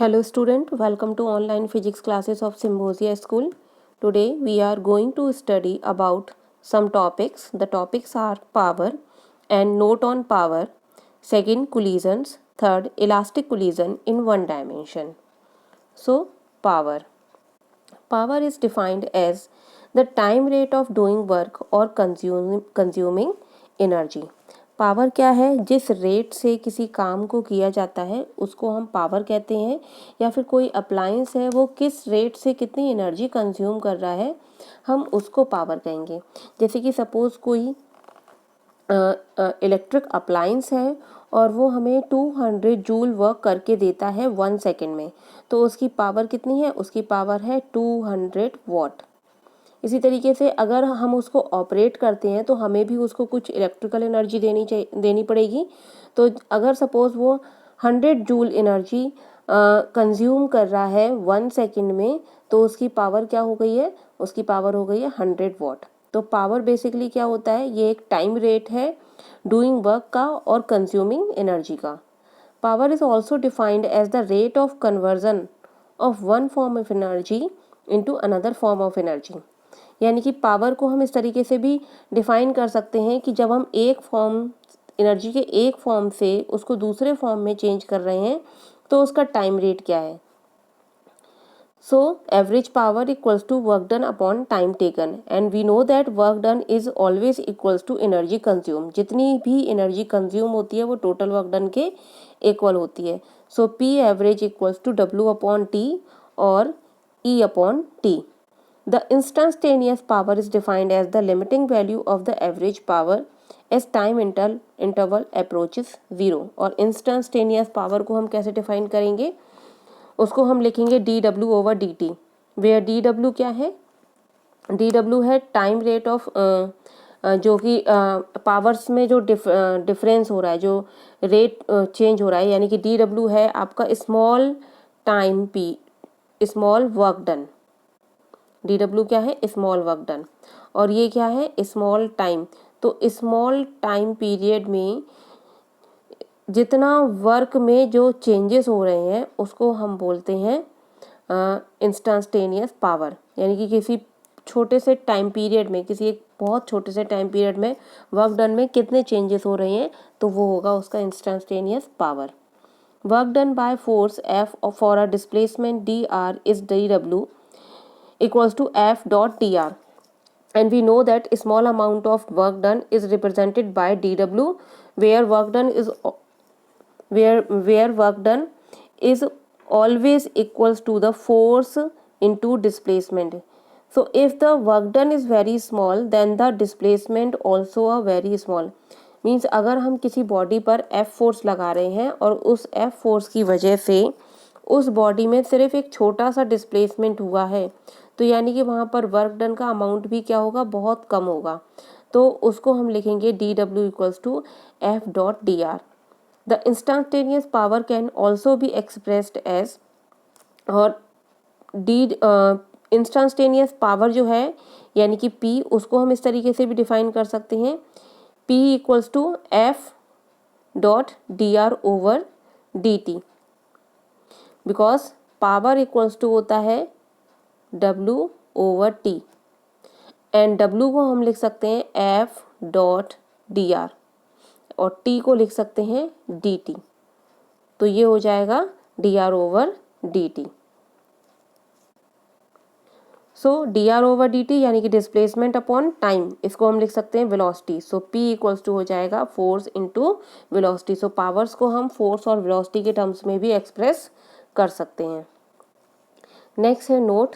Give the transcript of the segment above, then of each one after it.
Hello student, welcome to online physics classes of Symbiosia School. Today we are going to study about some topics. The topics are power and note on power, second collisions, third elastic collision in one dimension. So power. Power is defined as the time rate of doing work or consuming energy. Power क्या है? जिस rate से किसी काम को किया जाता है उसको हम पावर कहते हैं, या फिर कोई अप्लायंस है वो किस रेट से कितनी एनर्जी कंज्यूम कर रहा है हम उसको पावर कहेंगे। जैसे कि सपोज़ कोई इलेक्ट्रिक अप्लायंस है और वो हमें 200 जूल वर्क करके देता है 1 सेकेंड में, तो उसकी पावर कितनी है? उसकी पावर है 200 वॉट। इसी तरीके से अगर हम उसको ऑपरेट करते हैं तो हमें भी उसको कुछ इलेक्ट्रिकल एनर्जी देनी पड़ेगी। तो अगर सपोज़ वो 100 जूल एनर्जी कंज्यूम कर रहा है 1 सेकेंड में, तो उसकी पावर क्या हो गई है? उसकी पावर हो गई है 100 वॉट। तो पावर बेसिकली क्या होता है? ये एक टाइम रेट है डूइंग वर्क का और कंज्यूमिंग एनर्जी का। Power is also defined as the rate of conversion of one form of energy into another form of energy. यानी कि पावर को हम इस तरीके से भी डिफाइन कर सकते हैं कि जब हम एक फॉर्म एनर्जी के एक फॉर्म से उसको दूसरे फॉर्म में चेंज कर रहे हैं तो उसका टाइम रेट क्या है। So average power equals to work done upon time taken, and we know that work done is always equals to energy consumed. जितनी भी energy consume होती है वो total work done के equal होती है। So P average equals to W upon T और E upon T. The instantaneous power is defined as the limiting value of the average power as time interval approaches 0. और instantaneous power को हम कैसे define करेंगे? उसको हम लिखेंगे dW/dt, where dW क्या है? dW है टाइम रेट ऑफ जो कि पावर्स में जो डिफरेंस हो रहा है, जो रेट चेंज हो रहा है, यानी कि dW है आपका small time p, small work done. dW क्या है? Small work done. और ये क्या है? Small time. तो स्मॉल टाइम पीरियड में जितना वर्क में जो चेंजेस हो रहे हैं उसको हम बोलते हैं इंस्टेंटेनियस पावर। यानी कि किसी छोटे से टाइम पीरियड में, किसी एक बहुत छोटे से टाइम पीरियड में वर्क डन में कितने चेंजेस हो रहे हैं तो वो होगा उसका instantaneous power. Work done by force F for a displacement dr is dW equals to F dot dr, and we know that a small amount of work done is represented by dW, where work done is work done is always equals to the force into displacement. So if the work done is very small then the displacement also a very small. Means अगर हम किसी body पर F force लगा रहे हैं और उस F force की वजह से उस बॉडी में सिर्फ एक छोटा सा डिस्प्लेसमेंट हुआ है, तो यानी कि वहाँ पर वर्क डन का अमाउंट भी क्या होगा? बहुत कम होगा। तो उसको हम लिखेंगे dW equals to F dot dr. The instantaneous power can also be expressed as, और इंस्टेंटेनियस पावर जो है यानी कि P, उसको हम इस तरीके से भी डिफाइन कर सकते हैं, P equals to F dot dr over dt, because power equals to होता है W over T, and W को हम लिख सकते हैं F डॉट dr और T को लिख सकते हैं dt। तो ये हो जाएगा dr ओवर dt। सो dr ओवर dt यानी कि डिस्प्लेसमेंट अपॉन टाइम, इसको हम लिख सकते हैं velocity. So P equals to हो जाएगा force into velocity. So powers को हम फोर्स और वेलोसिटी के टर्म्स में भी एक्सप्रेस कर सकते हैं। नेक्स्ट है note.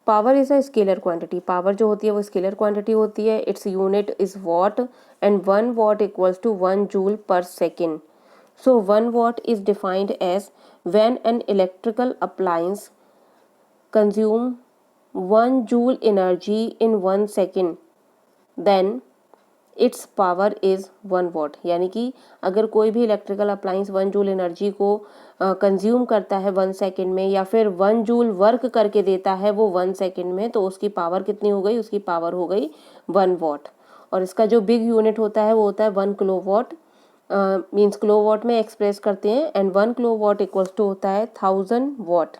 Power is a scalar quantity. Power जो होती है वो स्केलर क्वांटिटी होती है। Its unit is watt and 1 watt equals to 1 joule per second. So 1 watt is defined as when an electrical appliance consume 1 joule energy in 1 second, then its power is 1 watt। यानी कि अगर कोई भी electrical appliance 1 joule energy को consume करता है 1 second में, या फिर 1 जूल वर्क करके देता है वो 1 सेकेंड में, तो उसकी पावर कितनी हो गई? उसकी पावर हो गई 1 वाट। और इसका जो बिग यूनिट होता है वो होता है 1 किलोवाट मीन्स किलोवाट में एक्सप्रेस करते हैं, एंड 1 किलोवाट इक्वल्स टू होता है 1000 वाट।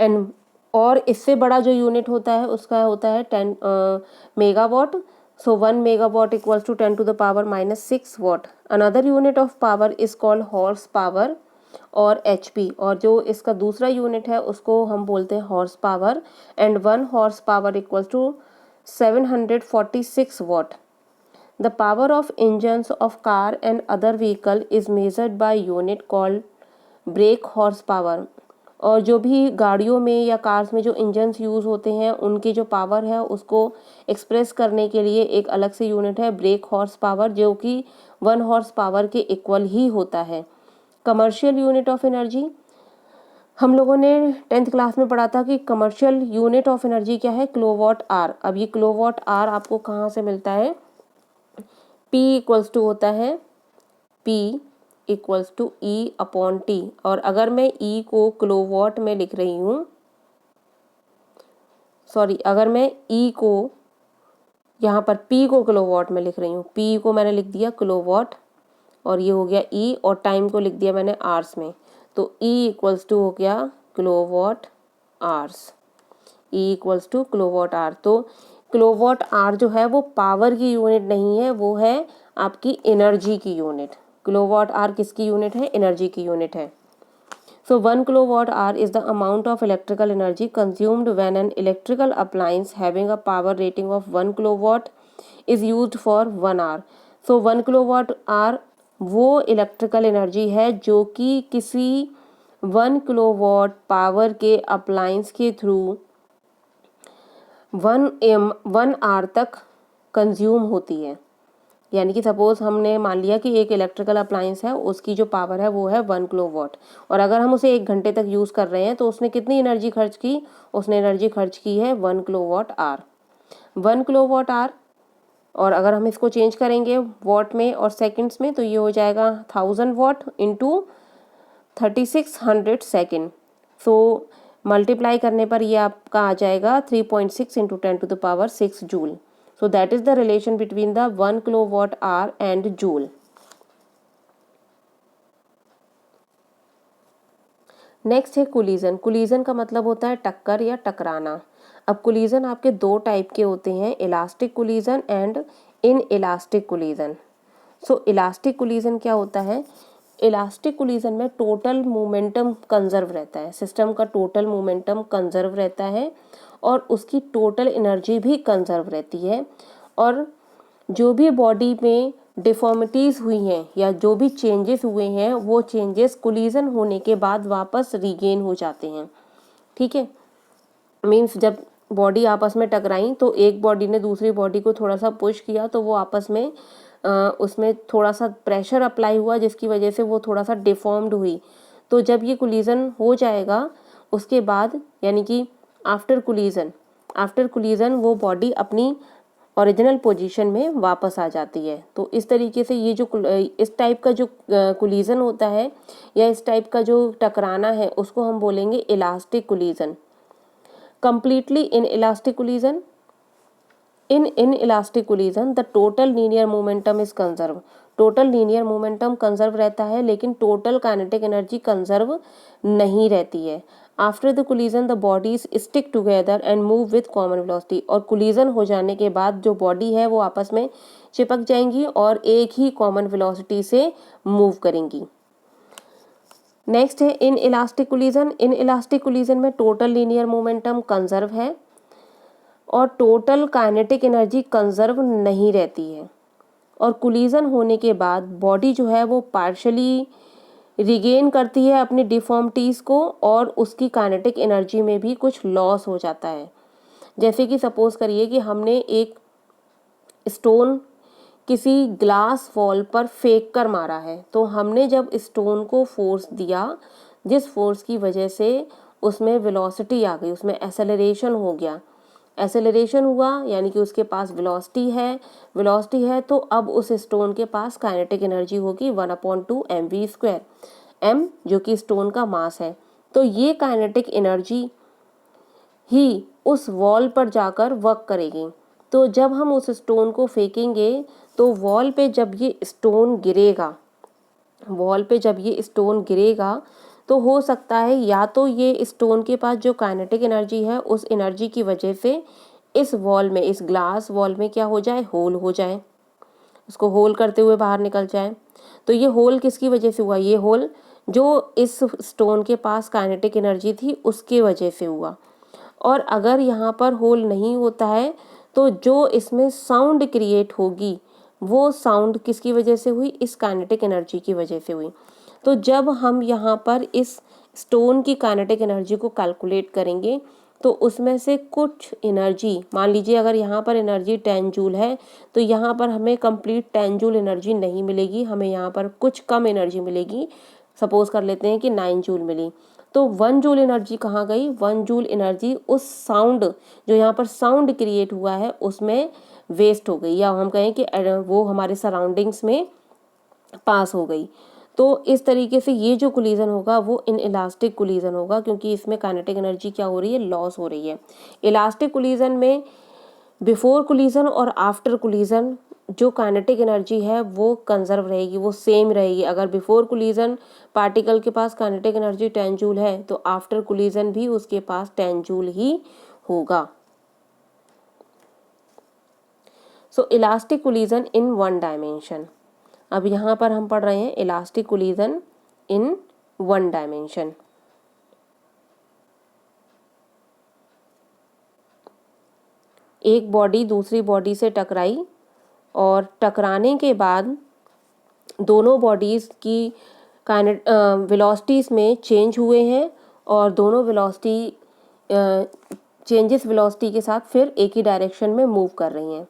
एंड और इससे बड़ा जो यूनिट होता है उसका होता है 10 megawatt. So 1 megawatt equals to 10 to the power -6 watt. Another unit of power is called horse power और HP, और जो इसका दूसरा यूनिट है उसको हम बोलते हैं horse power. And 1 horse power equals to 746 watt. The power of engines of car and other vehicle is measured by unit called brake horsepower। और जो भी गाड़ियों में या कार्स में जो इंजन्स यूज़ होते हैं उनकी जो पावर है उसको एक्सप्रेस करने के लिए एक अलग से यूनिट है ब्रेक हॉर्स पावर, जो कि 1 हॉर्स पावर के इक्वल ही होता है। कमर्शियल यूनिट ऑफ एनर्जी, हम लोगों ने 10th क्लास में पढ़ा था कि कमर्शियल यूनिट ऑफ एनर्जी क्या है, किलोवाट आर। अब ये किलोवाट आर आपको कहाँ से मिलता है, P इक्वल्स टू होता है P इक्वल्स टू E/T। और अगर मैं E को किलोवाट में लिख रही हूँ, सॉरी, अगर मैं E को यहाँ पर P को किलोवाट में लिख रही हूँ, P को मैंने लिख दिया किलोवाट और ये हो गया E, और टाइम को लिख दिया मैंने आवर्स में, तो E इक्वल्स टू हो गया kilowatt hours. E equals to kilowatt hour. तो किलोवाट आवर जो है वो पावर की यूनिट नहीं है, वो है आपकी एनर्जी की यूनिट। किलोवाट आवर किसकी यूनिट है, एनर्जी की यूनिट है। So 1 kilowatt hour is the amount of electrical energy consumed when an electrical appliance having a power rating of 1 kilowatt is used for 1 hour. So 1 kilowatt hour वो electrical energy है जो कि किसी 1 kilowatt power के appliance के through 1 hour तक consume होती है। यानी कि सपोज हमने मान लिया कि एक इलेक्ट्रिकल अप्लायंस है, उसकी जो पावर है वो है 1 किलोवाट, और अगर हम उसे 1 घंटे तक यूज़ कर रहे हैं तो उसने कितनी एनर्जी खर्च की, उसने एनर्जी खर्च की है 1 किलोवाट आवर। 1 किलोवाट आवर, और अगर हम इसको चेंज करेंगे वॉट में और सेकंड्स में तो ये हो जाएगा 1000 watt into 3600 second. So multiply करने पर ये आपका आ जाएगा 3.6 into 10 to the power 6 joule. So that is the relation between the 1 kilowatt hour and joule. Next है कोलिजन। कोलिजन का मतलब होता है टक्कर या टकराना। अब कोलिजन आपके दो टाइप के होते हैं, elastic collision and in elastic collision. So elastic collision क्या होता है, इलास्टिक कोलिजन में टोटल मोमेंटम कंजर्व रहता है, सिस्टम का टोटल मोमेंटम कंजर्व रहता है और उसकी टोटल एनर्जी भी कंजर्व रहती है, और जो भी बॉडी में डिफॉर्मिटीज़ हुई हैं या जो भी चेंजेस हुए हैं वो चेंजेस कोलिजन होने के बाद वापस रिगेन हो जाते हैं। ठीक है, मीन्स जब बॉडी आपस में टकराई तो एक बॉडी ने दूसरी बॉडी को थोड़ा सा पुश किया तो वो आपस में उसमें थोड़ा सा प्रेशर अप्लाई हुआ जिसकी वजह से वो थोड़ा सा डिफॉर्म्ड हुई। तो जब ये कोलिजन हो जाएगा उसके बाद, यानी कि आफ्टर कोलिजन वो बॉडी अपनी ओरिजिनल पोजीशन में वापस आ जाती है। तो इस तरीके से ये जो इस टाइप का जो कोलिजन होता है या इस टाइप का जो टकराना है उसको हम बोलेंगे elastic collision. Completely in elastic collision, in elastic collision the total linear momentum is conserve. Total linear momentum conserve रहता है लेकिन टोटल काइनेटिक एनर्जी कंजर्व नहीं रहती है। After the collision the bodies stick together and move with common velocity. और collision हो जाने के बाद जो बॉडी है वो आपस में चिपक जाएंगी और एक ही कॉमन वेलोसिटी से मूव करेंगी। नेक्स्ट है in elastic collision. In elastic collision में टोटल लीनियर मोमेंटम कंजर्व है और टोटल काइनेटिक एनर्जी कंजर्व नहीं रहती है, और कोलिजन होने के बाद बॉडी जो है वो पार्शली रिगेन करती है अपनी डिफॉर्मिटीज़ को और उसकी काइनेटिक एनर्जी में भी कुछ लॉस हो जाता है। जैसे कि सपोज करिए कि हमने एक स्टोन किसी ग्लास वॉल पर फेंक कर मारा है, तो हमने जब स्टोन को फोर्स दिया, जिस फोर्स की वजह से उसमें वेलोसिटी आ गई, उसमें एक्सेलरेशन हो गया, एक्सेलरेशन हुआ यानी कि उसके पास वेलोसिटी है तो अब उस स्टोन के पास काइनेटिक एनर्जी होगी 1/2 mv², m जो कि स्टोन का मास है। तो ये काइनेटिक एनर्जी ही उस वॉल पर जाकर वर्क करेगी। तो जब हम उस स्टोन को फेंकेंगे तो वॉल पे जब ये स्टोन गिरेगा, तो हो सकता है या तो ये स्टोन के पास जो काइनेटिक एनर्जी है उस एनर्जी की वजह से इस वॉल में, इस ग्लास वॉल में क्या हो जाए, होल हो जाए, उसको होल करते हुए बाहर निकल जाए। तो ये होल किसकी वजह से हुआ, ये होल जो इस स्टोन के पास काइनेटिक एनर्जी थी उसके वजह से हुआ। और अगर यहाँ पर होल नहीं होता है तो जो इसमें साउंड क्रिएट होगी वो साउंड किसकी वजह से हुई, इस काइनेटिक एनर्जी की वजह से हुई। तो जब हम यहाँ पर इस स्टोन की काइनेटिक एनर्जी को कैलकुलेट करेंगे तो उसमें से कुछ एनर्जी, मान लीजिए अगर यहाँ पर एनर्जी 10 जूल है तो यहाँ पर हमें कंप्लीट 10 जूल एनर्जी नहीं मिलेगी, हमें यहाँ पर कुछ कम एनर्जी मिलेगी। सपोज कर लेते हैं कि 9 जूल मिली, तो 1 जूल एनर्जी कहाँ गई, 1 जूल एनर्जी उस साउंड, जो यहाँ पर साउंड क्रिएट हुआ है उसमें वेस्ट हो गई, या हम कहें कि वो हमारे सराउंडिंग्स में पास हो गई। तो इस तरीके से ये जो कोलिजन होगा वो इनइलास्टिक कोलिजन होगा, क्योंकि इसमें काइनेटिक एनर्जी क्या हो रही है, लॉस हो रही है। इलास्टिक कोलिजन में बिफोर कोलिजन और आफ्टर कोलिजन जो काइनेटिक एनर्जी है वो कंजर्व रहेगी, वो सेम रहेगी। अगर बिफोर कोलिजन पार्टिकल के पास काइनेटिक एनर्जी 10 जूल है तो आफ्टर कोलिजन भी उसके पास 10 जूल ही होगा। सो इलास्टिक कोलिजन इन 1 डायमेंशन। अब यहाँ पर हम पढ़ रहे हैं इलास्टिक कोलिजन इन 1 डायमेंशन। एक बॉडी दूसरी बॉडी से टकराई और टकराने के बाद दोनों बॉडीज़ की वेलोसिटीज़ में चेंज हुए हैं और दोनों वेलोसिटी चेंजेस वेलोसिटी के साथ फिर एक ही डायरेक्शन में मूव कर रही हैं।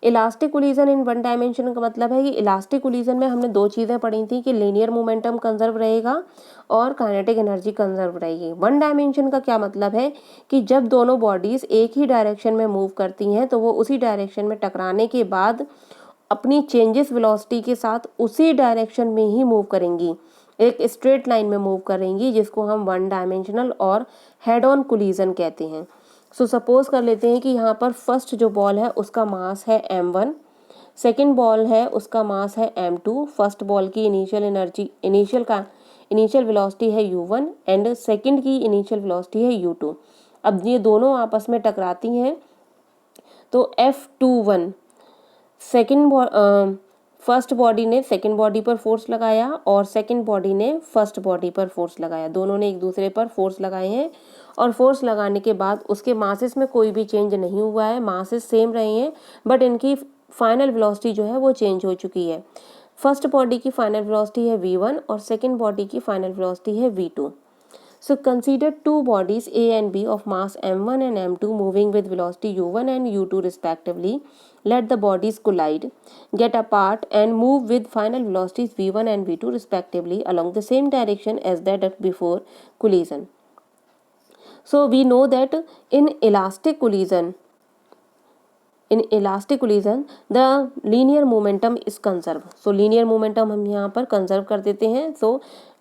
इलास्टिक कोलिजन इन 1 डायमेंशन का मतलब है कि इलास्टिक कोलिजन में हमने 2 चीज़ें पढ़ी थी कि लीनियर मोमेंटम कंजर्व रहेगा और काइनेटिक एनर्जी कंजर्व रहेगी। 1 डायमेंशन का क्या मतलब है कि जब दोनों बॉडीज़ एक ही डायरेक्शन में मूव करती हैं तो वो उसी डायरेक्शन में टकराने के बाद अपनी चेंजेस वेलोसिटी के साथ उसी डायरेक्शन में ही मूव करेंगी, एक स्ट्रेट लाइन में मूव करेंगी, जिसको हम 1 डायमेंशनल और हेड ऑन कोलिजन कहते हैं। सो सपोज कर लेते हैं कि यहाँ पर फर्स्ट जो बॉल है उसका मास है m1, सेकेंड बॉल है उसका मास है m2। फर्स्ट बॉल की इनिशियल वेलोसिटी है u1 एंड सेकेंड की इनिशियल वेलोसिटी है u2। अब ये दोनों आपस में टकराती हैं तो F21 फर्स्ट बॉडी ने सेकंड बॉडी पर फोर्स लगाया और सेकंड बॉडी ने फर्स्ट बॉडी पर फोर्स लगाया, दोनों ने एक दूसरे पर फोर्स लगाए हैं। और फोर्स लगाने के बाद उसके मासेस में कोई भी चेंज नहीं हुआ है, मासेस सेम रहे हैं, बट इनकी फाइनल वेलोसिटी जो है वो चेंज हो चुकी है। फर्स्ट बॉडी की फाइनल वेलोसिटी है v1 और सेकंड बॉडी की फाइनल वेलोसिटी है v2। So consider two bodies A and B of mass m1 and m2 moving with velocity u1 and u2 respectively. Let the bodies collide, get apart and move with final velocities v1 and v2 respectively along the same direction as that of before collision. So we know that in elastic collision the linear momentum is conserved. So linear momentum हम यहाँ पर conserve कर देते हैं। So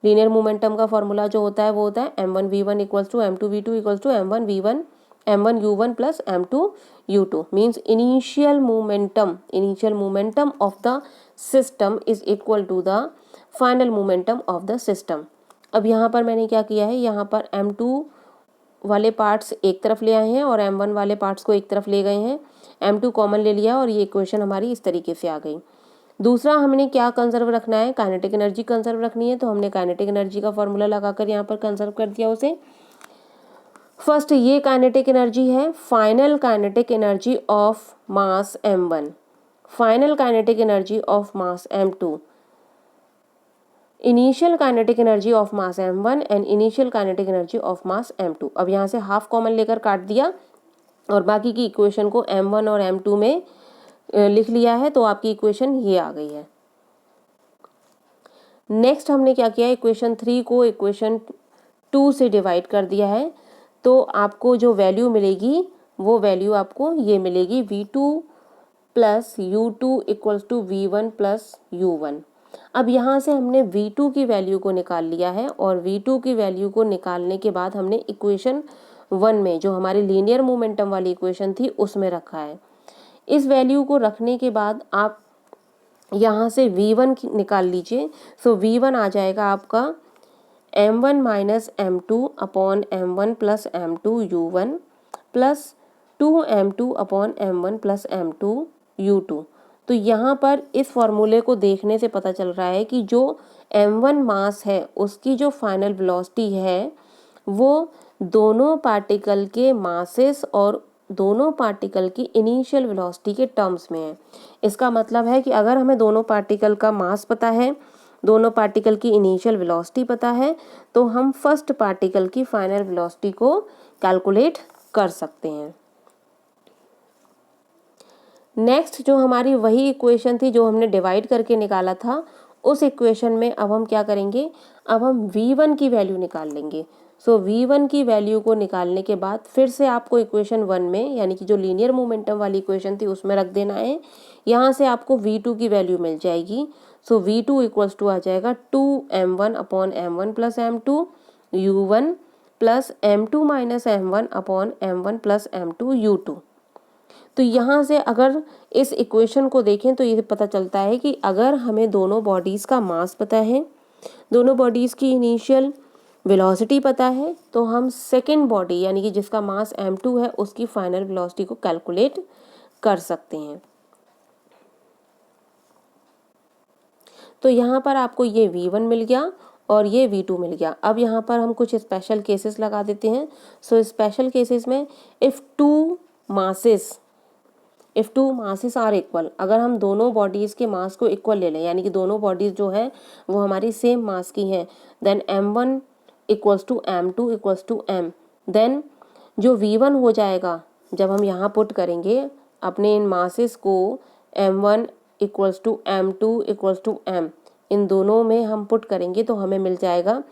linear momentum का formula जो होता है वो होता है m1 v1 equals to m2 v2 equals to m1 u1 plus m2 u2 means initial momentum of the system is equal to the final momentum of the system। अब यहाँ पर मैंने क्या किया है, यहाँ पर m2 वाले पार्ट्स एक तरफ ले आए हैं और m1 वाले पार्ट्स को एक तरफ ले गए हैं, m2 कॉमन ले लिया और ये इक्वेशन हमारी इस तरीके से आ गई। दूसरा हमने क्या कंजर्व रखना है, काइनेटिक एनर्जी कंजर्व रखनी है, तो हमने काइनेटिक एनर्जी का फॉर्मूला लगाकर यहाँ पर कंजर्व कर दिया उसे। फर्स्ट ये काइनेटिक एनर्जी है, final kinetic energy of mass m1, final kinetic energy of mass m2, initial kinetic energy of mass m1 and initial kinetic energy of mass m2। अब यहाँ से हाफ कॉमन लेकर काट दिया और बाकी की इक्वेशन को m1 और m2 में लिख लिया है, तो आपकी इक्वेशन ये आ गई है। नेक्स्ट हमने क्या किया, इक्वेशन 3 को इक्वेशन 2 से डिवाइड कर दिया है, तो आपको जो वैल्यू मिलेगी वो वैल्यू आपको ये मिलेगी v2 plus u2 equals to v1 plus u1। अब यहाँ से हमने v2 की वैल्यू को निकाल लिया है और v2 की वैल्यू को निकालने के बाद हमने इक्वेशन 1 में जो हमारी लीनियर मोमेंटम वाली इक्वेशन थी उसमें रखा है। इस वैल्यू को रखने के बाद आप यहाँ से v1 निकाल लीजिए। सो v1 आ जाएगा आपका m1 minus m2 upon m1 plus m2 u1 plus 2m2 upon m1 plus m2 u2। तो यहाँ पर इस फॉर्मूले को देखने से पता चल रहा है कि जो m1 मास है उसकी जो फाइनल वेलोसिटी है वो दोनों पार्टिकल के मासेस और दोनों पार्टिकल की इनिशियल वेलोसिटी के टर्म्स में है। इसका मतलब है कि अगर हमें दोनों पार्टिकल का मास पता है, दोनों पार्टिकल की इनिशियल वेलोसिटी पता है, तो हम फर्स्ट पार्टिकल की फाइनल वेलोसिटी को कैलकुलेट कर सकते हैं। नेक्स्ट जो हमारी वही इक्वेशन थी जो हमने डिवाइड करके निकाला था, उस इक्वेशन में अब हम क्या करेंगे, अब हम v1 की वैल्यू निकाल लेंगे। सो v1 की वैल्यू को निकालने के बाद फिर से आपको इक्वेशन 1 में, यानी कि जो लीनियर मोमेंटम वाली इक्वेशन थी उसमें रख देना है। यहाँ से आपको v2 की वैल्यू मिल जाएगी। सो v2 इक्वल्स टू आ जाएगा 2m1 upon m1 plus m2 u1 plus m2 minus m1 upon m1 plus m2 u2। तो यहाँ से अगर इस इक्वेशन को देखें तो ये पता चलता है कि अगर हमें दोनों बॉडीज़ का मास पता है, दोनों बॉडीज़ की इनिशियल वेलोसिटी पता है, तो हम सेकेंड बॉडी यानी कि जिसका मास m2 है उसकी फाइनल वेलोसिटी को कैलकुलेट कर सकते हैं। तो यहाँ पर आपको ये v1 मिल गया और ये v2 मिल गया। अब यहाँ पर हम कुछ स्पेशल केसेस लगा देते हैं। सो स्पेशल केसेस में if two masses are equal, अगर हम दोनों बॉडीज़ के मास को इक्वल ले लें, यानी कि दोनों बॉडीज़ जो है वो हमारी सेम मास की हैं, then m1 equals to m2 equals to m, then जो v1 हो जाएगा जब हम यहाँ पुट करेंगे अपने इन मासेस को, m1 equals to m2 equals to m, इन दोनों में हम पुट करेंगे तो हमें मिल जाएगा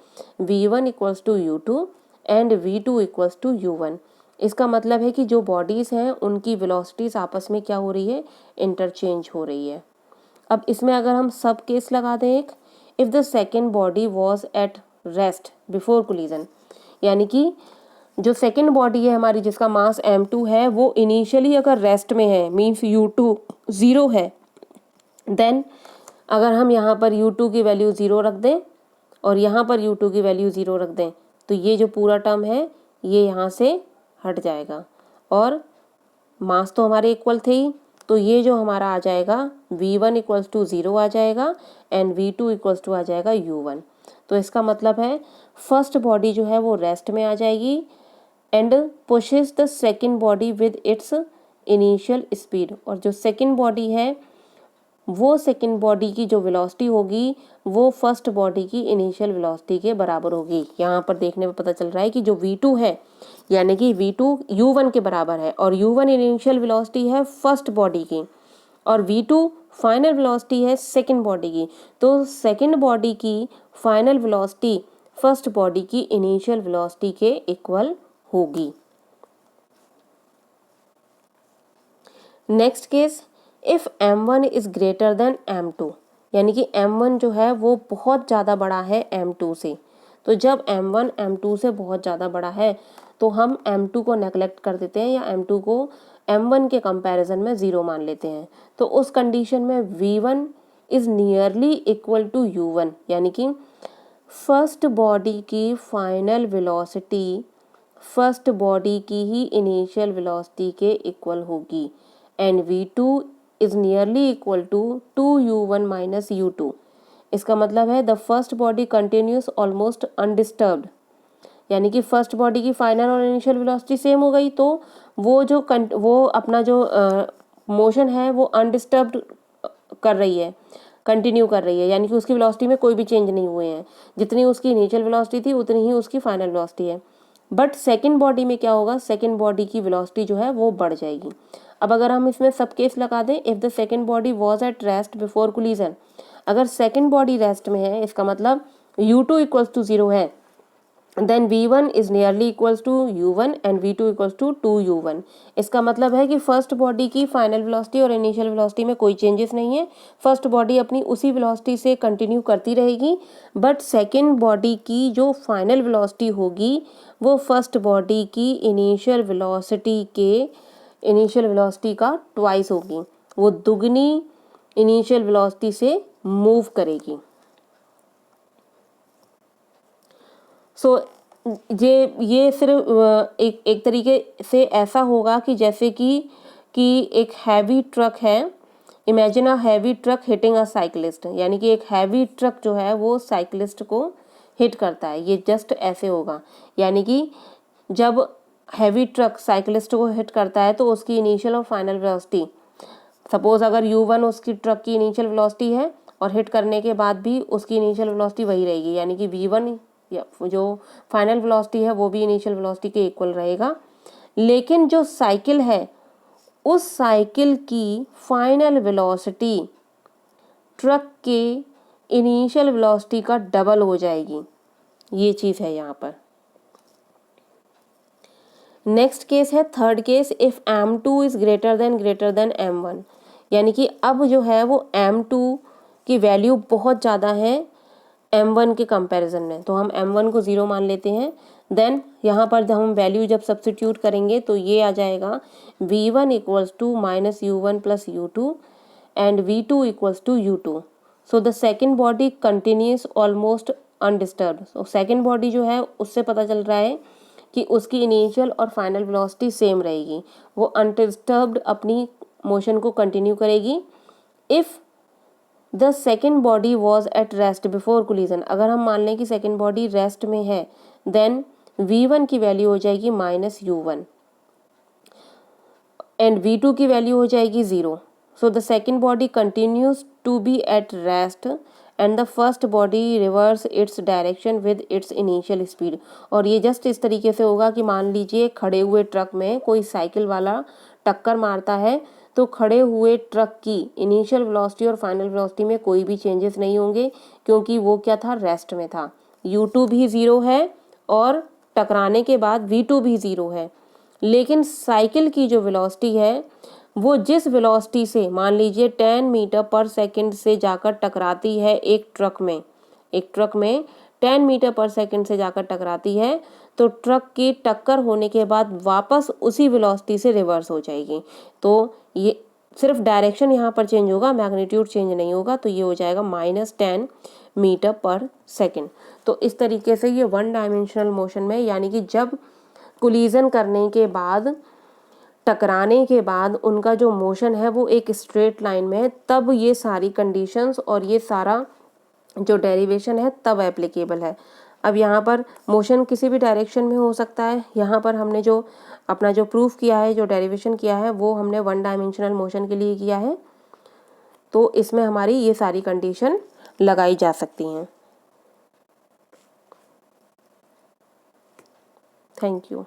v1 equals to u2 and v2 equals to u1। इसका मतलब है कि जो बॉडीज़ हैं उनकी वेलोसिटीज आपस में क्या हो रही है, इंटरचेंज हो रही है। अब इसमें अगर हम सब केस लगा दें एक, if the second body was at rest before collision, यानी कि जो सेकेंड बॉडी है हमारी जिसका मास m2 है वो इनिशियली अगर रेस्ट में है, मीन्स u2 ज़ीरो है, देन अगर हम यहाँ पर u2 की वैल्यू ज़ीरो रख दें और यहाँ पर u2 की वैल्यू ज़ीरो रख दें तो ये जो पूरा टर्म है ये यहाँ से हट जाएगा और मास तो हमारे इक्वल थे ही, तो ये जो हमारा आ जाएगा v1 इक्वल्स टू 0 आ जाएगा एंड v2 इक्वल्स टू आ जाएगा u1। तो इसका मतलब है फर्स्ट बॉडी जो है वो रेस्ट में आ जाएगी and pushes the second body with its initial speed, और जो सेकेंड बॉडी है वो सेकेंड बॉडी की जो वेलोसिटी होगी वो फर्स्ट बॉडी की इनिशियल वेलोसिटी के बराबर होगी। यहाँ पर देखने में पता चल रहा है कि जो v2 है यानी कि v2 u1 के बराबर है और u1 इनिशियल वेलोसिटी है फर्स्ट बॉडी की और v2 फाइनल वेलोसिटी है सेकेंड बॉडी की। तो सेकेंड बॉडी की फाइनल वेलोसिटी फर्स्ट बॉडी की इनिशियल वेलोसिटी के इक्वल होगी। Next case, if m1 is greater than m2, यानी कि m1 जो है वो बहुत ज़्यादा बड़ा है m2 से। तो जब m1 m2 से बहुत ज़्यादा बड़ा है तो हम m2 को नेगलेक्ट कर देते हैं या m2 को m1 के कंपैरिजन में ज़ीरो मान लेते हैं। तो उस कंडीशन में v1 is nearly equal to u1, यानी कि फर्स्ट बॉडी की फाइनल वेलोसिटी फर्स्ट बॉडी की ही इनिशियल वेलोसिटी के इक्वल होगी and v2 is nearly equal to 2u1 minus u2। इसका मतलब है the first body continues almost undisturbed, यानी कि फर्स्ट बॉडी की फाइनल और इनिशियल वेलोसिटी सेम हो गई तो वो अपना जो मोशन है वो अनडिस्टर्ब्ड कर रही है, कंटिन्यू कर रही है, यानी कि उसकी वेलोसिटी में कोई भी चेंज नहीं हुए हैं। जितनी उसकी इनिशियल वेलोसिटी थी उतनी ही उसकी फाइनल वेलोसिटी है। बट सेकेंड बॉडी में क्या होगा, सेकेंड बॉडी की वेलोसिटी जो है वो बढ़ जाएगी। अब अगर हम इसमें सब केस लगा दें, if the second body was at rest before collision, अगर सेकेंड बॉडी रेस्ट में है इसका मतलब u2 इक्वल्स टू 0 है, then v1 is nearly equals to u1 and v2 equals to 2u1। इसका मतलब है कि फर्स्ट बॉडी की फाइनल वेलोसिटी और इनिशियल वेलोसिटी में कोई चेंजेस नहीं है, फर्स्ट बॉडी अपनी उसी वेलोसिटी से कंटिन्यू करती रहेगी, बट सेकेंड बॉडी की जो फाइनल वेलोसिटी होगी वो फर्स्ट बॉडी की इनिशियल वेलोसिटी के इनिशियल वेलोसिटी का ट्वाइस होगी, वो दुगनी इनिशियल वेलोसिटी से मूव करेगी। सो ये सिर्फ एक तरीके से ऐसा होगा कि जैसे कि एक हैवी ट्रक है, imagine a heavy truck hitting a cyclist, यानी कि एक हैवी ट्रक जो है वो साइकिलिस्ट को हिट करता है, ये जस्ट ऐसे होगा। यानी कि जब हैवी ट्रक साइकिलिस्ट को हिट करता है तो उसकी इनिशियल और फाइनल वेलोसिटी, सपोज अगर u1 उसकी ट्रक की इनिशियल वेलोसिटी है और हिट करने के बाद भी उसकी इनिशियल वेलोसिटी वही रहेगी, यानी कि v1 या जो फाइनल वेलोसिटी है वो भी इनिशियल वेलोसिटी के इक्वल रहेगा। लेकिन जो साइकिल है उस साइकिल की फाइनल वेलोसिटी ट्रक के इनिशियल वेलोसिटी का डबल हो जाएगी, ये चीज़ है यहाँ पर। नेक्स्ट केस है third case, if m2 is greater than m1, यानी कि अब जो है वो m2 की वैल्यू बहुत ज़्यादा है m1 के कंपैरिजन में, तो हम m1 को 0 मान लेते हैं। देन यहाँ पर जब हम वैल्यू जब सब्स्टिट्यूट करेंगे तो ये आ जाएगा v1 equals to minus u1 plus u2 and v2 equals to u2। So the second body continues almost undisturbed. So second body जो है उससे पता चल रहा है कि उसकी इनिशियल और फाइनल वेलोसिटी सेम रहेगी, वो अनडिस्टर्ब्ड अपनी मोशन को कंटिन्यू करेगी। If the second body was at rest before collision, अगर हम मान लें कि सेकेंड बॉडी रेस्ट में है, देन v1 की वैल्यू हो जाएगी माइनस u1 एंड v2 की वैल्यू हो जाएगी 0। So the second body continues to be at rest and the first body reverse its direction with its initial speed. और ये जस्ट इस तरीके से होगा कि मान लीजिए खड़े हुए ट्रक में कोई साइकिल वाला टक्कर मारता है तो खड़े हुए ट्रक की इनिशियल वेलोसिटी और फाइनल वेलोसिटी में कोई भी चेंजेस नहीं होंगे, क्योंकि वो क्या था, रेस्ट में था। u2 भी 0 है और टकराने के बाद v2 भी 0 है। लेकिन साइकिल की जो वेलोसिटी है वो जिस वेलोसिटी से मान लीजिए 10 मीटर पर सेकंड से जाकर टकराती है एक ट्रक में 10 मीटर पर सेकंड से जाकर टकराती है, तो ट्रक की टक्कर होने के बाद वापस उसी वेलोसिटी से रिवर्स हो जाएगी। तो ये सिर्फ डायरेक्शन यहाँ पर चेंज होगा, मैग्नीट्यूड चेंज नहीं होगा, तो ये हो जाएगा -10 मीटर पर सेकंड। तो इस तरीके से ये वन डायमेंशनल मोशन में, यानी कि जब कोलिजन करने के बाद, टकराने के बाद उनका जो मोशन है वो एक स्ट्रेट लाइन में है, तब ये सारी कंडीशंस और ये सारा जो डेरिवेशन है तब एप्लीकेबल है। अब यहाँ पर मोशन किसी भी डायरेक्शन में हो सकता है। यहाँ पर हमने जो अपना जो प्रूफ किया है, जो डेरिवेशन किया है, वो हमने वन डायमेंशनल मोशन के लिए किया है, तो इसमें हमारी ये सारी कंडीशन लगाई जा सकती हैं। Thank you.